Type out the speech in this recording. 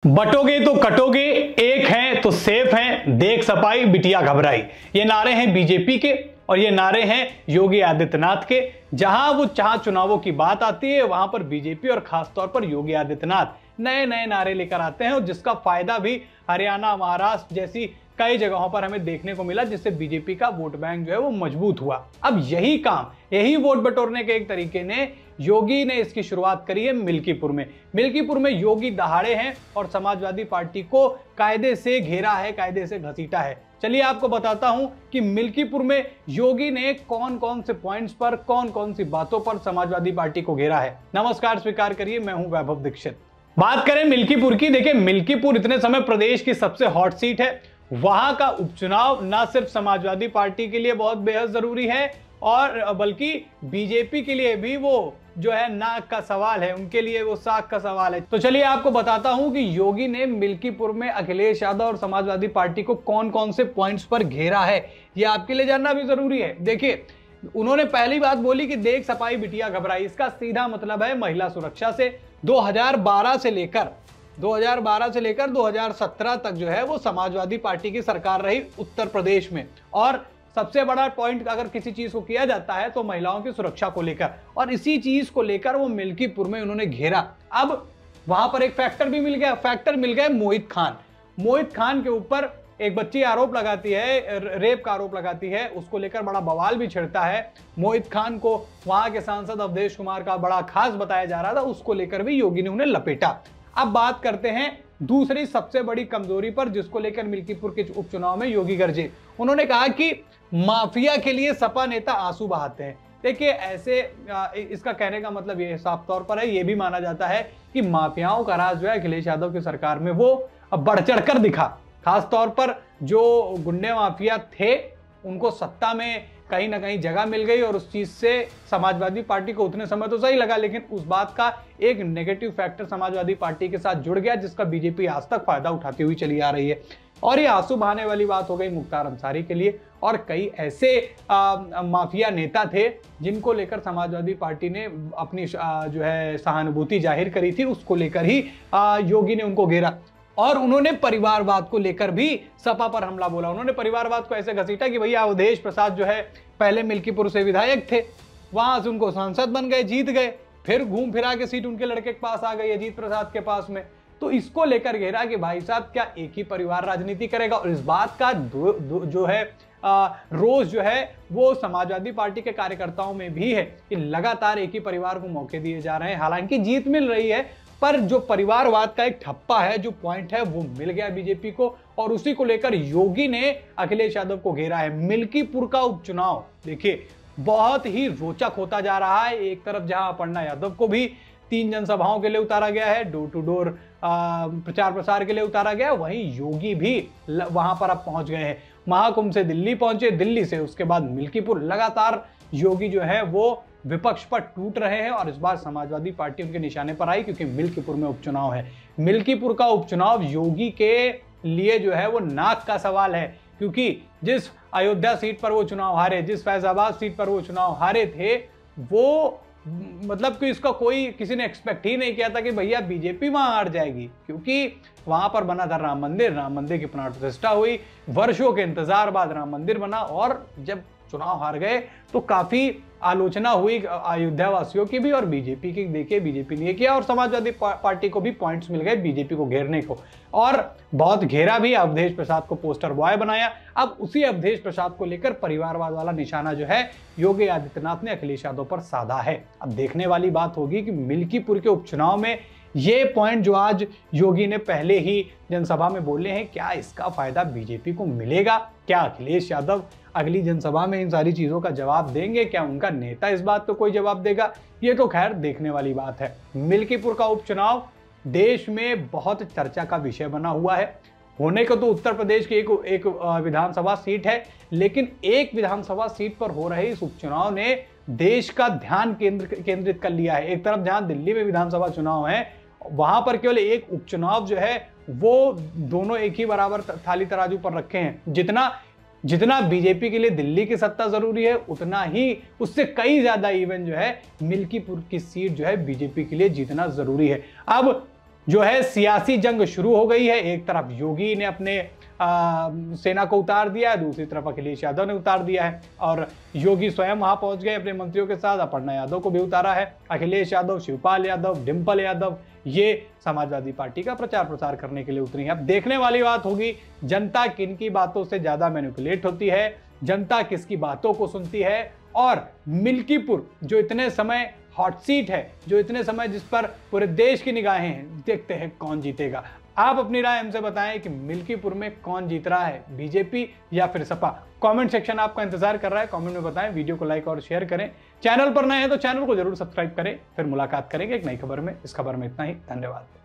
बटोगे तो कटोगे, एक हैं तो सेफ हैं, देख सपाई बिटिया घबराई। ये नारे हैं बीजेपी के और ये नारे हैं योगी आदित्यनाथ के। जहां चुनावों की बात आती है वहां पर बीजेपी और खासतौर पर योगी आदित्यनाथ नए नए नारे लेकर आते हैं और जिसका फायदा भी हरियाणा, महाराष्ट्र जैसी कई जगहों पर हमें देखने को मिला, जिससे बीजेपी का वोट बैंक जो है वो मजबूत हुआ। अब यही वोट बटोरने के एक तरीके ने योगी ने इसकी शुरुआत करी है मिल्कीपुर में। मिल्कीपुर में योगी दहाड़े हैं और समाजवादी पार्टी को कायदे से घेरा है, कायदे से घसीटा है। चलिए आपको बताता हूं कि मिल्कीपुर में योगी ने कौन कौन से पॉइंट्स पर, कौन कौन सी बातों पर समाजवादी पार्टी को घेरा है। नमस्कार, स्वीकार करिए, मैं हूं वैभव दीक्षित। बात करें मिल्कीपुर की, देखिए मिल्कीपुर इतने समय प्रदेश की सबसे हॉट सीट है। वहां का उपचुनाव ना सिर्फ समाजवादी पार्टी के लिए बहुत बेहद जरूरी है और बल्कि बीजेपी के लिए भी वो जो है नाक का सवाल है, उनके लिए वो साख का सवाल है। तो चलिए आपको बताता हूं कि योगी ने मिल्कीपुर में अखिलेश यादव और समाजवादी पार्टी को कौन कौन से पॉइंट्स पर घेरा है, ये आपके लिए जानना भी जरूरी है। देखिए, उन्होंने पहली बात बोली कि देख सपाई बिटिया घबराई। इसका सीधा मतलब है महिला सुरक्षा से। 2012 से लेकर 2017 तक जो है वो समाजवादी पार्टी की सरकार रही उत्तर प्रदेश में, और सबसे बड़ा पॉइंट अगर किसी चीज को किया जाता है तो महिलाओं की सुरक्षा को लेकर, और इसी चीज को लेकर वो मिल्कीपुर में उन्होंने घेरा। अब वहां पर एक फैक्टर भी मिल गया मोहित खान के ऊपर एक बच्ची आरोप लगाती है, रेप का आरोप लगाती है, उसको लेकर बड़ा बवाल भी छिड़ता है। मोहित खान को वहां के सांसद अवधेश कुमार का बड़ा खास बताया जा रहा था, उसको लेकर भी योगी ने उन्हें लपेटा। अब बात करते हैं दूसरी सबसे बड़ी कमजोरी पर, जिसको लेकर मिल्कीपुर के उपचुनाव में योगी गरजे। उन्होंने कहा कि माफिया के लिए सपा नेता आंसू बहाते हैं। देखिए, ऐसे इसका कहने का मतलब ये साफ तौर पर है, ये भी माना जाता है कि माफियाओं का राज जो है अखिलेश यादव की सरकार में वो बढ़ चढ़कर दिखा। खास तौर पर जो गुंडे माफिया थे उनको सत्ता में कहीं ना कहीं जगह मिल गई और उस चीज से समाजवादी पार्टी को उतने समय तो सही लगा, लेकिन उस बात का एक नेगेटिव फैक्टर समाजवादी पार्टी के साथ जुड़ गया, जिसका बीजेपी आज तक फायदा उठाती हुई चली आ रही है। और ये आंसू बहाने वाली बात हो गई मुख्तार अंसारी के लिए, और कई ऐसे माफिया नेता थे जिनको लेकर समाजवादी पार्टी ने अपनी जो है सहानुभूति जाहिर करी थी, उसको लेकर ही योगी ने उनको घेरा। और उन्होंने परिवारवाद को लेकर भी सपा पर हमला बोला। उन्होंने परिवारवाद को ऐसे घसीटा कि भैया अवधेश प्रसाद जो है पहले मिल्कीपुर से विधायक थे, वहां से उनको सांसद बन गए, जीत गए, फिर घूम फिरा के सीट उनके लड़के के पास आ गई, अजीत प्रसाद के पास में। तो इसको लेकर घेरा कि भाई साहब क्या एक ही परिवार राजनीति करेगा। और इस बात का जो है रोज जो है वो समाजवादी पार्टी के कार्यकर्ताओं में भी है कि लगातार एक ही परिवार को मौके दिए जा रहे हैं। हालांकि जीत मिल रही है, पर जो परिवारवाद का एक ठप्पा है, जो पॉइंट है, वो मिल गया बीजेपी को, और उसी को लेकर योगी ने अखिलेश यादव को घेरा है। मिल्कीपुर का उपचुनाव देखिए बहुत ही रोचक होता जा रहा है। एक तरफ जहां अपर्णा यादव को भी 3 जनसभाओं के लिए उतारा गया है, डोर टू डोर प्रचार प्रसार के लिए उतारा गया, वहीं योगी भी वहां पर अब पहुंच गए हैं। महाकुंभ से दिल्ली पहुंचे, दिल्ली से उसके बाद मिल्कीपुर। लगातार योगी जो है वो विपक्ष पर टूट रहे हैं और इस बार समाजवादी पार्टी उनके निशाने पर आई, क्योंकि मिल्कीपुर में उपचुनाव है। मिल्कीपुर का उपचुनाव योगी के लिए जो है वो नाक का सवाल है, क्योंकि जिस अयोध्या सीट पर वो चुनाव हारे, जिस फैजाबाद सीट पर वो चुनाव हारे थे, वो मतलब कि इसका किसी ने एक्सपेक्ट ही नहीं किया था कि भैया बीजेपी वहां हार जाएगी, क्योंकि वहां पर बना था राम मंदिर की प्राण प्रतिष्ठा हुई, वर्षों के इंतजार बाद राम मंदिर बना, और जब चुनाव हार गए तो काफी आलोचना हुई अयोध्या वासियों की भी और बीजेपी की। देखिए, बीजेपी ने किया और समाजवादी पार्टी को भी पॉइंट्स मिल गए बीजेपी को घेरने को, और बहुत घेरा भी। अवधेश प्रसाद को पोस्टर बॉय बनाया। अब उसी अवधेश प्रसाद को लेकर परिवारवाद वाला निशाना जो है योगी आदित्यनाथ ने अखिलेश यादव पर साधा है। अब देखने वाली बात होगी कि मिल्कीपुर के उपचुनाव में ये पॉइंट जो आज योगी ने पहले ही जनसभा में बोले हैं, क्या इसका फायदा बीजेपी को मिलेगा? क्या अखिलेश यादव अगली जनसभा में इन सारी चीजों का जवाब देंगे? क्या उनका नेता इस बात को कोई जवाब देगा? ये तो खैर देखने वाली बात है। मिल्कीपुर का उपचुनाव देश में बहुत चर्चा का विषय बना हुआ है। होने को तो उत्तर प्रदेश की एक विधानसभा सीट है, लेकिन एक विधानसभा सीट पर हो रहे इस उपचुनाव ने देश का ध्यान केंद्रित कर लिया है। एक तरफ जहां दिल्ली में विधानसभा चुनाव है, वहां पर केवल एक उपचुनाव जो है वो दोनों एक ही बराबर थाली तराजू पर रखे हैं। जितना बीजेपी के लिए दिल्ली की सत्ता जरूरी है, उतना ही उससे कई ज्यादा इवन जो है मिल्कीपुर की सीट जो है बीजेपी के लिए जीतना जरूरी है। अब जो है सियासी जंग शुरू हो गई है। एक तरफ योगी ने अपने सेना को उतार दिया है, दूसरी तरफ अखिलेश यादव ने उतार दिया है और योगी स्वयं वहां पहुंच गए अपने मंत्रियों के साथ। अपर्णा यादव को भी उतारा है। अखिलेश यादव, शिवपाल यादव, डिंपल यादव ये समाजवादी पार्टी का प्रचार प्रसार करने के लिए उतरी है। अब देखने वाली बात होगी जनता किन की बातों से ज्यादा मैनिपुलेट होती है, जनता किसकी बातों को सुनती है और मिल्कीपुर जो इतने समय हॉट सीट है, जो इतने समय जिस पर पूरे देश की निगाहें हैं, देखते हैं कौन जीतेगा। आप अपनी राय हमसे बताएं कि मिल्कीपुर में कौन जीत रहा है, बीजेपी या फिर सपा। कमेंट सेक्शन आपका इंतजार कर रहा है, कमेंट में बताएं। वीडियो को लाइक और शेयर करें। चैनल पर नए हैं तो चैनल को जरूर सब्सक्राइब करें। फिर मुलाकात करेंगे एक नई खबर में। इस खबर में इतना ही, धन्यवाद।